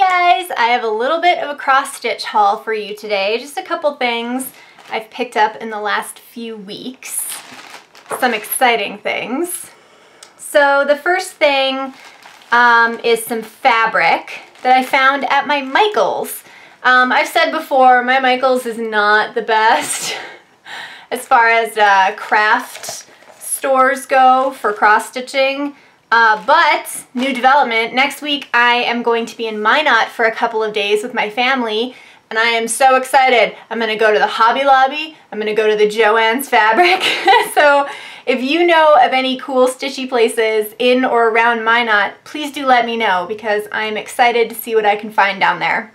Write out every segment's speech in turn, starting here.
guys, I have a little bit of a cross stitch haul for you today. Just a couple things I've picked up in the last few weeks. Some exciting things. So the first thing is some fabric that I found at my Michaels. I've said before, my Michaels is not the best as far as craft stores go for cross stitching. But new development, next week I am going to be in Minot for a couple of days with my family, and I am so excited. I'm going to go to the Hobby Lobby, I'm going to go to the Joann's Fabric. So if you know of any cool stitchy places in or around Minot, please do let me know because I'm excited to see what I can find down there.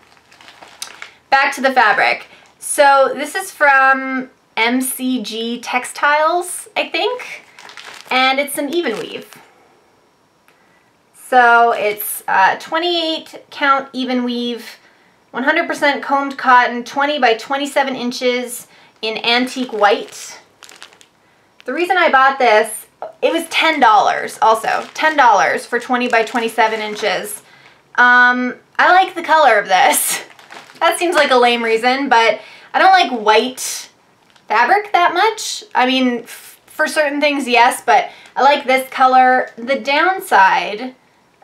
Back to the fabric. So this is from MCG Textiles, I think, and it's some even weave. So it's 28 count even weave, 100% combed cotton, 20 by 27 inches in antique white. The reason I bought this, it was $10 also, $10 for 20 by 27 inches. I like the color of this. That seems like a lame reason, but I don't like white fabric that much. I mean, for certain things, yes, but I like this color. The downside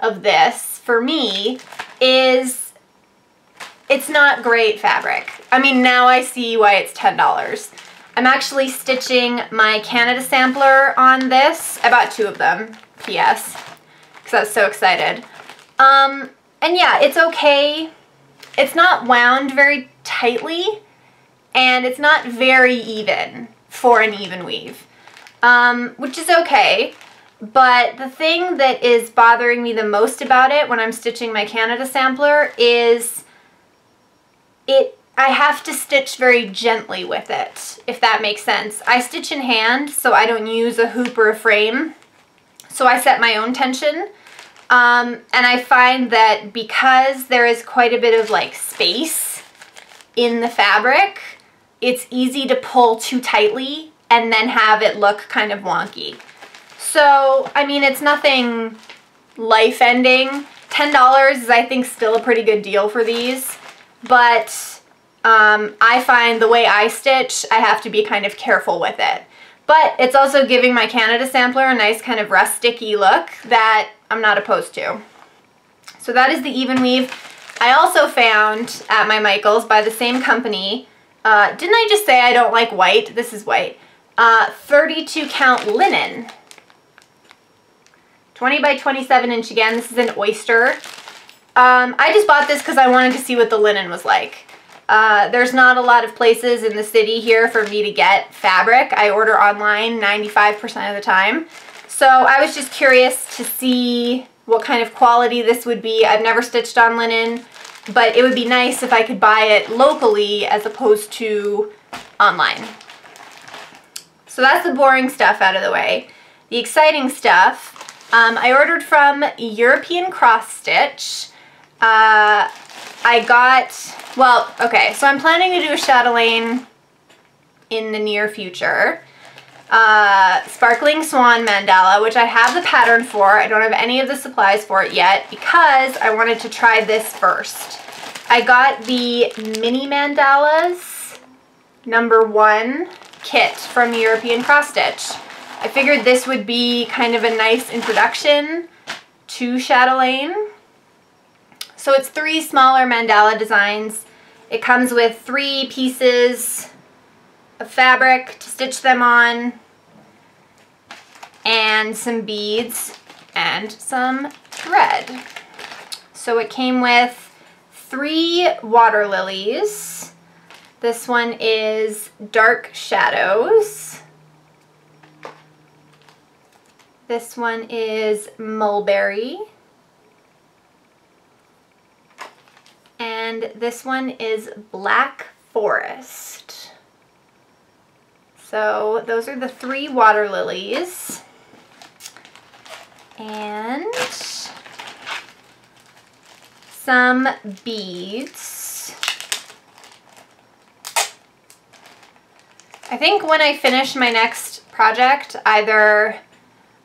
of this, for me, is it's not great fabric. I mean, now I see why it's $10. I'm actually stitching my Canada sampler on this. I bought 2 of them, PS, because I was so excited. And yeah, it's okay. It's not wound very tightly, and it's not very even for an even weave, which is okay. But the thing that is bothering me the most about it when I'm stitching my Canada sampler is I have to stitch very gently with it, if that makes sense. I stitch in hand, so I don't use a hoop or a frame. So I set my own tension. And I find that because there is quite a bit of like space in the fabric, it's easy to pull too tightly and then have it look kind of wonky. So, I mean, it's nothing life-ending. $10 is, I think, still a pretty good deal for these. But I find the way I stitch, I have to be kind of careful with it. But it's also giving my Canada sampler a nice kind of rusticy look that I'm not opposed to. So that is the even weave. I also found at my Michaels by the same company, didn't I just say I don't like white? This is white. 32 count linen. 20 by 27 inch again. This is an oyster. I just bought this because I wanted to see what the linen was like. There's not a lot of places in the city here for me to get fabric. I order online 95% of the time. So I was just curious to see what kind of quality this would be. I've never stitched on linen, but it would be nice if I could buy it locally as opposed to online. So that's the boring stuff out of the way. The exciting stuff, I ordered from European Cross Stitch. I got, well, okay, so I'm planning to do a chatelaine in the near future. Sparkling Swan mandala, which I have the pattern for. I don't have any of the supplies for it yet because I wanted to try this first. I got the mini mandalas #1 kit from European Cross Stitch. I figured this would be kind of a nice introduction to chatelaine. So it's 3 smaller mandala designs. It comes with 3 pieces of fabric to stitch them on, and some beads and some thread. So it came with 3 water lilies. This one is Dark Shadows. This one is Mulberry. And this one is Black Forest. So those are the 3 water lilies. And some beads. I think when I finish my next project, either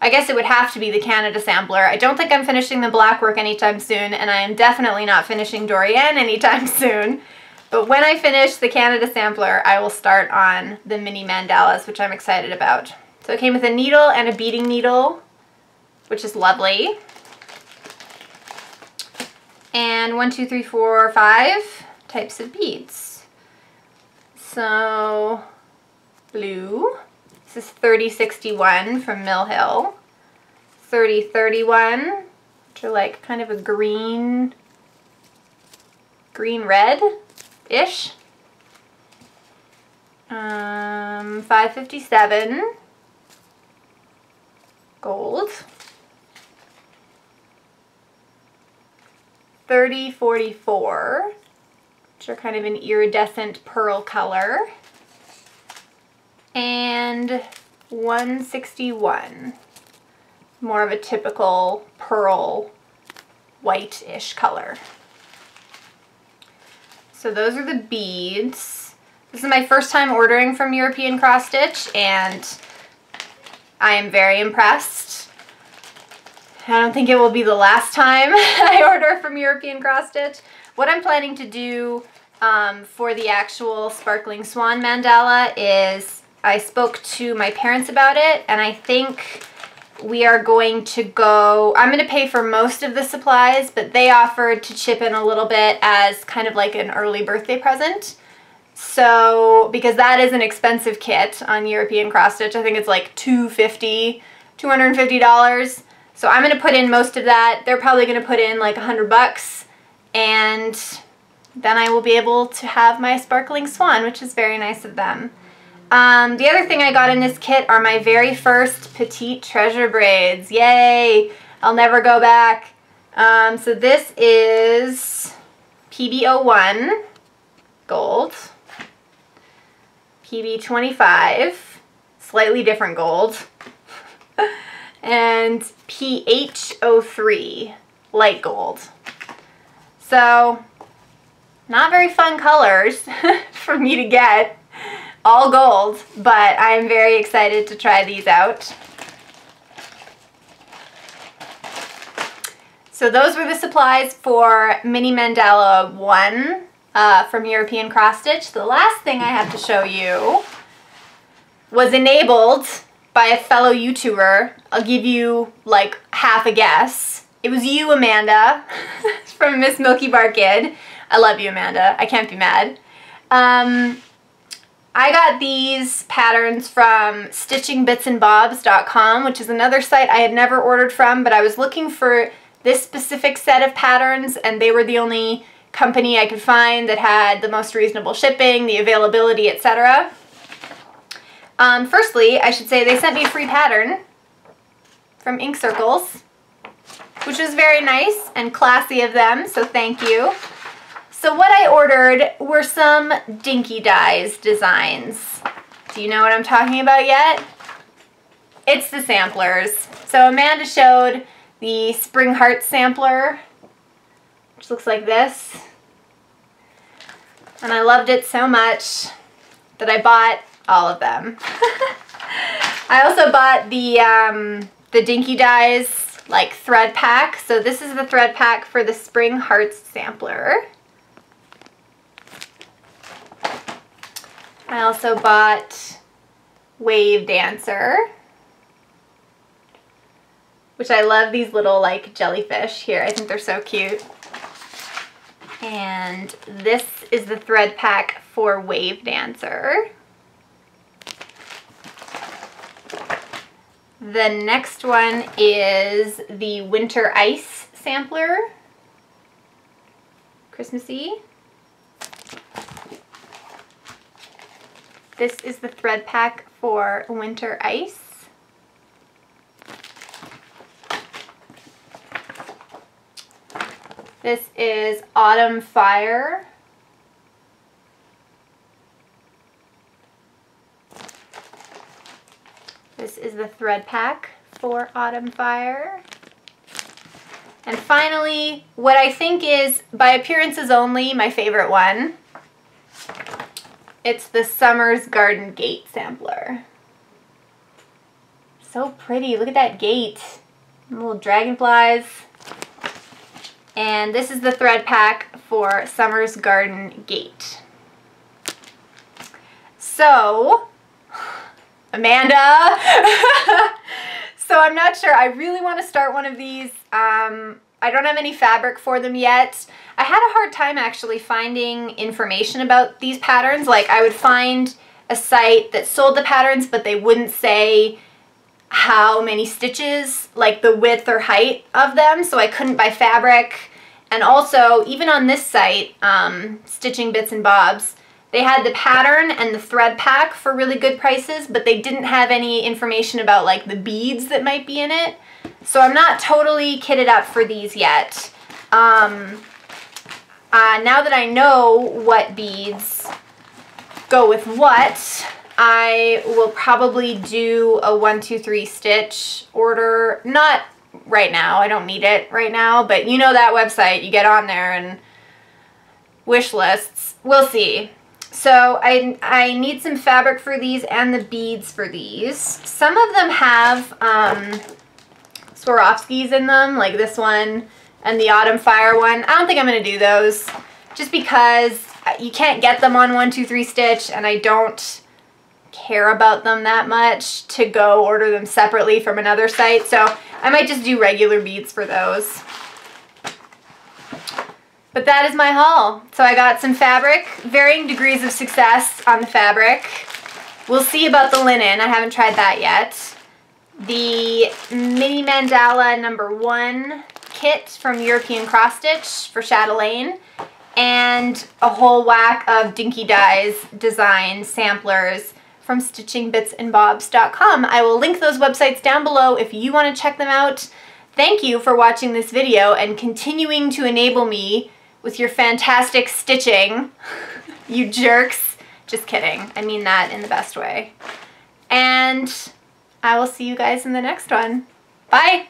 I guess it would have to be the Canada sampler. I don't think I'm finishing the black work anytime soon, and I am definitely not finishing Dorian anytime soon. But when I finish the Canada sampler, I will start on the mini mandalas, which I'm excited about. So it came with a needle and a beading needle, which is lovely. And 1, 2, 3, 4, 5 types of beads. So, blue. This is 3061 from Mill Hill. 3031, which are like kind of a green red-ish. 557, gold. 3044, which are kind of an iridescent pearl color. And 161, more of a typical pearl white-ish color. So those are the beads. This is my first time ordering from European Cross Stitch, and I am very impressed. I don't think it will be the last time I order from European Cross Stitch. What I'm planning to do for the actual Sparkling Swan mandala is I spoke to my parents about it, and I think we are going to go, I'm going to pay for most of the supplies, but they offered to chip in a little bit as kind of like an early birthday present. So, because that is an expensive kit on European Cross Stitch, I think it's like $250. So I'm going to put in most of that. They're probably going to put in like $100, and then I will be able to have my Sparkling Swan, which is very nice of them. The other thing I got in this kit are my very first Petite Treasure braids. Yay! I'll never go back. So this is PB01, gold. PB25, slightly different gold. And PH03, light gold. So, not very fun colors for me to get. All gold, but I'm very excited to try these out. So those were the supplies for Mini Mandala 1 from European Cross Stitch. The last thing I have to show you was enabled by a fellow YouTuber. I'll give you like half a guess. It was you, Amanda, from Miss Milky Bar Kid. I love you, Amanda. I can't be mad. I got these patterns from stitchingbitsandbobs.com, which is another site I had never ordered from, but I was looking for this specific set of patterns, and they were the only company I could find that had the most reasonable shipping, the availability, etc. Firstly, I should say they sent me a free pattern from Ink Circles, which is very nice and classy of them, so thank you. So what I ordered were some Dinky Dies designs. Do you know what I'm talking about yet? It's the samplers. So Amanda showed the Spring Heart sampler, which looks like this. And I loved it so much that I bought all of them. I also bought the Dinky Dies like thread pack. So this is the thread pack for the Spring Hearts sampler. I also bought Wave Dancer, which I love these little like jellyfish here. I think they're so cute. And this is the thread pack for Wave Dancer. The next one is the Winter Ice sampler, Christmassy. This is the thread pack for Winter Ice. This is Autumn Fire. This is the thread pack for Autumn Fire. And finally, what I think is, by appearances only, my favorite one. It's the Summer's Garden Gate sampler. So pretty. Look at that gate. Little dragonflies. And this is the thread pack for Summer's Garden Gate. So, Amanda. So I'm not sure. I really want to start one of these. I don't have any fabric for them yet. I had a hard time actually finding information about these patterns. Like, I would find a site that sold the patterns, but they wouldn't say how many stitches, like the width or height of them, so I couldn't buy fabric. And also, even on this site, Stitching Bits and Bobs, they had the pattern and the thread pack for really good prices, but they didn't have any information about like the beads that might be in it. So I'm not totally kitted up for these yet. Now that I know what beads go with what, I will probably do a 1, 2, 3 stitch order. Not right now, I don't need it right now, but you know that website, you get on there and wish lists. We'll see. So I need some fabric for these and the beads for these. Some of them have Swarovskis in them, like this one and the Autumn Fire one. I don't think I'm going to do those just because you can't get them on 1, 2, 3 stitch, and I don't care about them that much to go order them separately from another site. So I might just do regular beads for those. But that is my haul. So I got some fabric, varying degrees of success on the fabric. We'll see about the linen. I haven't tried that yet. The mini mandala #1 kit from European Cross Stitch for Chatelaine, and a whole whack of Dinky Dies design samplers from stitchingbitsandbobs.com. I will link those websites down below if you want to check them out. Thank you for watching this video and continuing to enable me with your fantastic stitching, you jerks. Just kidding. I mean that in the best way. And I will see you guys in the next one. Bye!